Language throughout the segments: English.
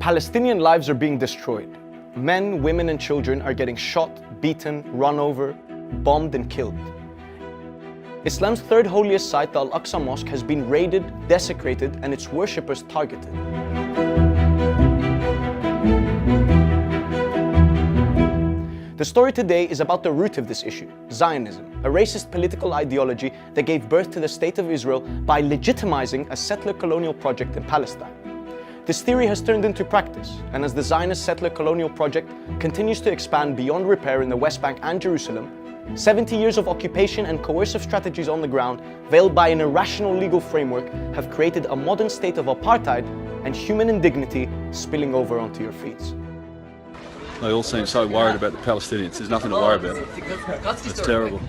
Palestinian lives are being destroyed. Men, women, and children are getting shot, beaten, run over, bombed, and killed. Islam's third holiest site, the Al-Aqsa Mosque, has been raided, desecrated, and its worshippers targeted. The story today is about the root of this issue, Zionism, a racist political ideology that gave birth to the State of Israel by legitimizing a settler colonial project in Palestine. This theory has turned into practice, and as the Zionist settler colonial project continues to expand beyond repair in the West Bank and Jerusalem, 70 years of occupation and coercive strategies on the ground, veiled by an irrational legal framework, have created a modern state of apartheid and human indignity spilling over onto your feet. They all seem so worried about the Palestinians. There's nothing to worry about. It's terrible.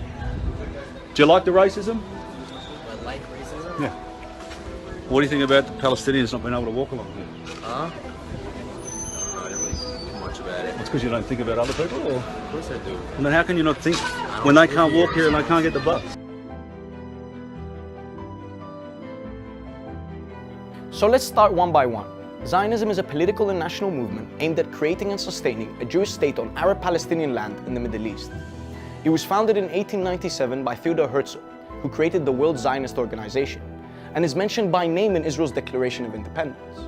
Do you like the racism? I like racism. Yeah. What do you think about the Palestinians not being able to walk along here? I don't really think much about it. It's because you don't think about other people? Or? Of course I do. And then how can you not think when they can't walk here and they can't get the bus? So let's start one by one. Zionism is a political and national movement aimed at creating and sustaining a Jewish state on Arab-Palestinian land in the Middle East. It was founded in 1897 by Theodor Herzl, who created the World Zionist Organization, and is mentioned by name in Israel's Declaration of Independence.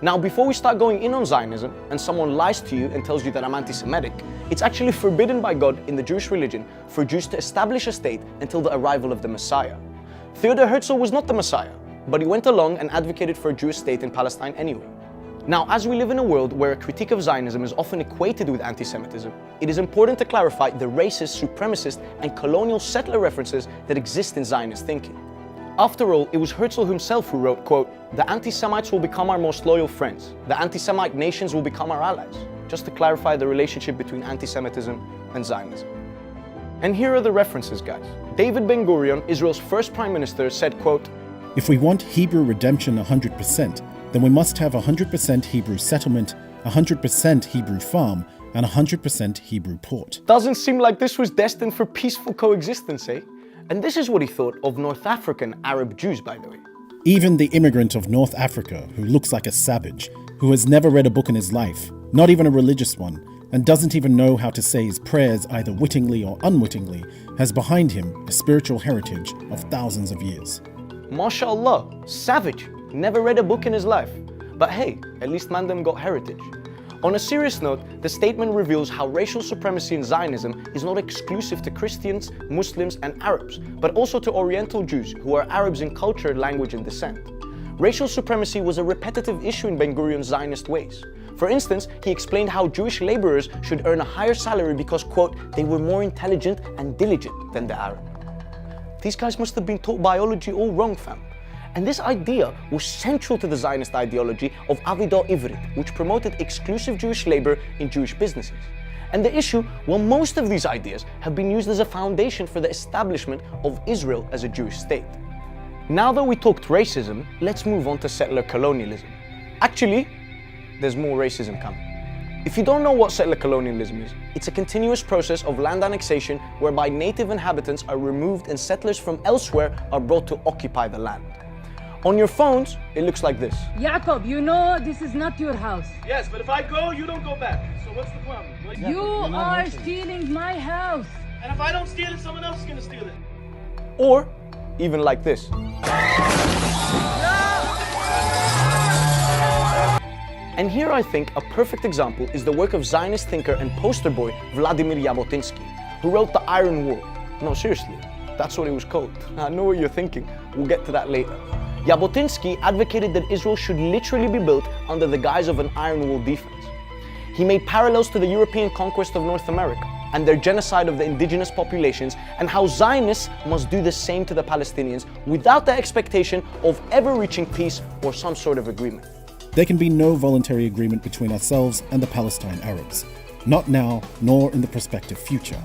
Now, before we start going in on Zionism and someone lies to you and tells you that I'm anti-Semitic, it's actually forbidden by God in the Jewish religion for Jews to establish a state until the arrival of the Messiah. Theodor Herzl was not the Messiah, but he went along and advocated for a Jewish state in Palestine anyway. Now, as we live in a world where a critique of Zionism is often equated with anti-Semitism, it is important to clarify the racist, supremacist, and colonial settler references that exist in Zionist thinking. After all, it was Herzl himself who wrote, quote, "The anti-Semites will become our most loyal friends. The anti-Semite nations will become our allies," just to clarify the relationship between anti-Semitism and Zionism. And here are the references, guys. David Ben-Gurion, Israel's first prime minister, said, quote, "If we want Hebrew redemption 100%, then we must have 100% Hebrew settlement, 100% Hebrew farm, and 100% Hebrew port." Doesn't seem like this was destined for peaceful coexistence, eh? And this is what he thought of North African Arab Jews, by the way. Even the immigrant of North Africa, who looks like a savage, who has never read a book in his life, not even a religious one, and doesn't even know how to say his prayers either wittingly or unwittingly, has behind him a spiritual heritage of thousands of years. MashaAllah, savage, never read a book in his life. But hey, at least Mandem got heritage. On a serious note, the statement reveals how racial supremacy in Zionism is not exclusive to Christians, Muslims, and Arabs, but also to Oriental Jews, who are Arabs in culture, language, and descent. Racial supremacy was a repetitive issue in Ben-Gurion's Zionist ways. For instance, he explained how Jewish laborers should earn a higher salary because, quote, "they were more intelligent and diligent than the Arab." These guys must have been taught biology all wrong, fam. And this idea was central to the Zionist ideology of Avodah Ivrit, which promoted exclusive Jewish labor in Jewish businesses. And the issue, well, most of these ideas have been used as a foundation for the establishment of Israel as a Jewish state. Now that we talked racism, let's move on to settler colonialism. Actually, there's more racism coming. If you don't know what settler colonialism is, it's a continuous process of land annexation whereby native inhabitants are removed and settlers from elsewhere are brought to occupy the land. On your phones, it looks like this. Jacob, you know this is not your house. Yes, but if I go, you don't go back. So what's the problem? You are stealing my house. And if I don't steal it, someone else is gonna steal it. Or even like this. And here I think a perfect example is the work of Zionist thinker and poster boy Vladimir Jabotinsky, who wrote The Iron Wall. No, seriously, that's what it was called. I know what you're thinking. We'll get to that later. Jabotinsky advocated that Israel should literally be built under the guise of an iron wall defense. He made parallels to the European conquest of North America and their genocide of the indigenous populations, and how Zionists must do the same to the Palestinians without the expectation of ever reaching peace or some sort of agreement. There can be no voluntary agreement between ourselves and the Palestine Arabs, not now nor in the prospective future.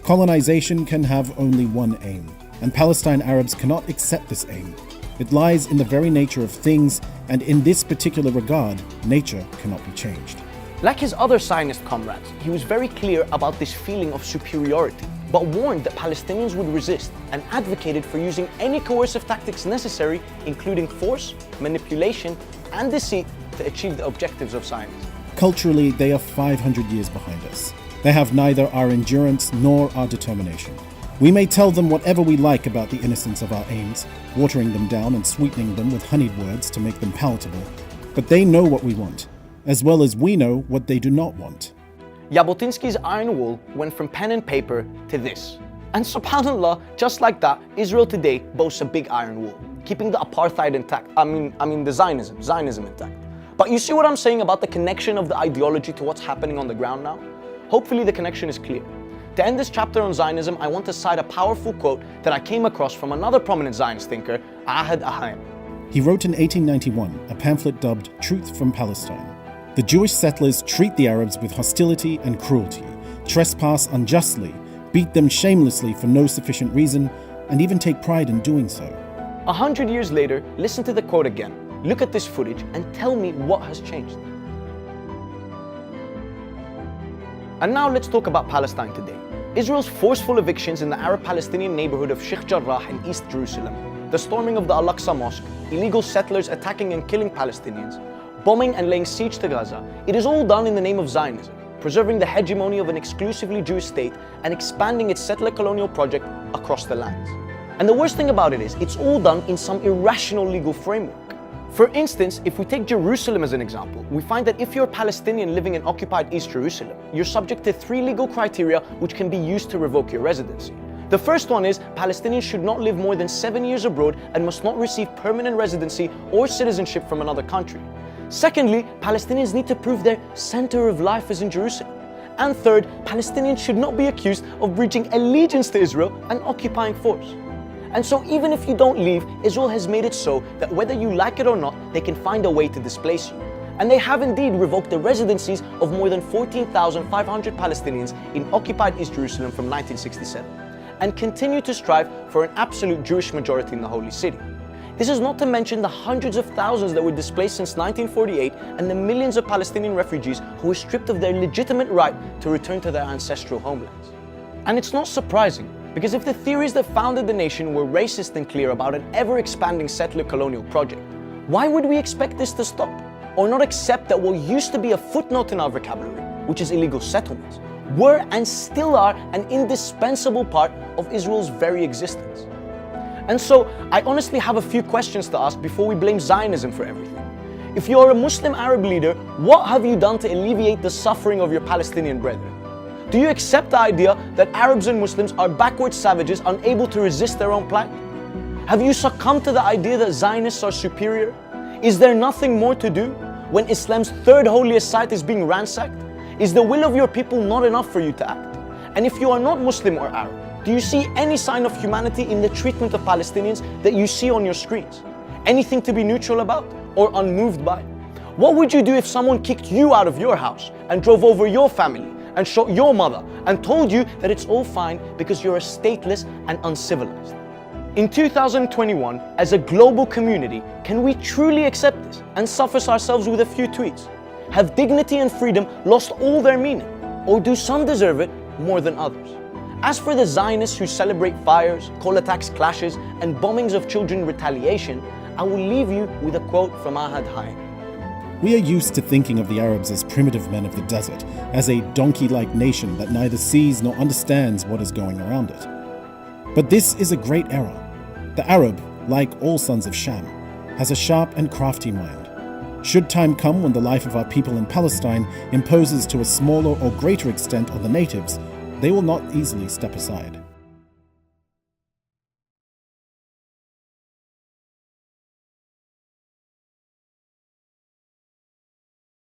Colonization can have only one aim, and Palestine Arabs cannot accept this aim. It lies in the very nature of things, and in this particular regard, nature cannot be changed. Like his other Zionist comrades, he was very clear about this feeling of superiority, but warned that Palestinians would resist and advocated for using any coercive tactics necessary, including force, manipulation, and deceit to achieve the objectives of Zionism. Culturally, they are 500 years behind us. They have neither our endurance nor our determination. We may tell them whatever we like about the innocence of our aims, watering them down and sweetening them with honeyed words to make them palatable, but they know what we want, as well as we know what they do not want. Jabotinsky's Iron Wall went from pen and paper to this. And subhanAllah, just like that, Israel today boasts a big iron wall, keeping the apartheid intact. The Zionism intact. But you see what I'm saying about the connection of the ideology to what's happening on the ground now? Hopefully the connection is clear. To end this chapter on Zionism, I want to cite a powerful quote that I came across from another prominent Zionist thinker, Ahad Ahaim. He wrote in 1891 a pamphlet dubbed Truth from Palestine. The Jewish settlers treat the Arabs with hostility and cruelty, trespass unjustly, beat them shamelessly for no sufficient reason, and even take pride in doing so. 100 years later, listen to the quote again, look at this footage, and tell me what has changed. And now let's talk about Palestine today. Israel's forceful evictions in the Arab-Palestinian neighborhood of Sheikh Jarrah in East Jerusalem, the storming of the Al-Aqsa Mosque, illegal settlers attacking and killing Palestinians, bombing and laying siege to Gaza, it is all done in the name of Zionism, preserving the hegemony of an exclusively Jewish state and expanding its settler colonial project across the lands. And the worst thing about it is, it's all done in some irrational legal framework. For instance, if we take Jerusalem as an example, we find that if you're a Palestinian living in occupied East Jerusalem, you're subject to 3 legal criteria which can be used to revoke your residency. The first one is Palestinians should not live more than 7 years abroad and must not receive permanent residency or citizenship from another country. Secondly, Palestinians need to prove their center of life is in Jerusalem. And third, Palestinians should not be accused of breaching allegiance to Israel and occupying force. And so even if you don't leave, Israel has made it so that whether you like it or not, they can find a way to displace you. And they have indeed revoked the residencies of more than 14,500 Palestinians in occupied East Jerusalem from 1967, and continue to strive for an absolute Jewish majority in the Holy City. This is not to mention the hundreds of thousands that were displaced since 1948 and the millions of Palestinian refugees who were stripped of their legitimate right to return to their ancestral homelands. And it's not surprising, because if the theories that founded the nation were racist and clear about an ever-expanding settler colonial project, why would we expect this to stop? Or not accept that what used to be a footnote in our vocabulary, which is illegal settlements, were and still are an indispensable part of Israel's very existence? And so, I honestly have a few questions to ask before we blame Zionism for everything. If you are a Muslim Arab leader, what have you done to alleviate the suffering of your Palestinian brethren? Do you accept the idea that Arabs and Muslims are backward savages unable to resist their own plight? Have you succumbed to the idea that Zionists are superior? Is there nothing more to do when Islam's third holiest site is being ransacked? Is the will of your people not enough for you to act? And if you are not Muslim or Arab, do you see any sign of humanity in the treatment of Palestinians that you see on your screens? Anything to be neutral about or unmoved by? What would you do if someone kicked you out of your house and drove over your family and shot your mother and told you that it's all fine because you're a stateless and uncivilized? In 2021, as a global community, can we truly accept this and suffice ourselves with a few tweets? Have dignity and freedom lost all their meaning? Or do some deserve it more than others? As for the Zionists who celebrate fires, call attacks clashes, and bombings of children retaliation, I will leave you with a quote from Ahad Haim. We are used to thinking of the Arabs as primitive men of the desert, as a donkey-like nation that neither sees nor understands what is going around it. But this is a great error. The Arab, like all sons of Sham, has a sharp and crafty mind. Should time come when the life of our people in Palestine imposes to a smaller or greater extent on the natives, they will not easily step aside.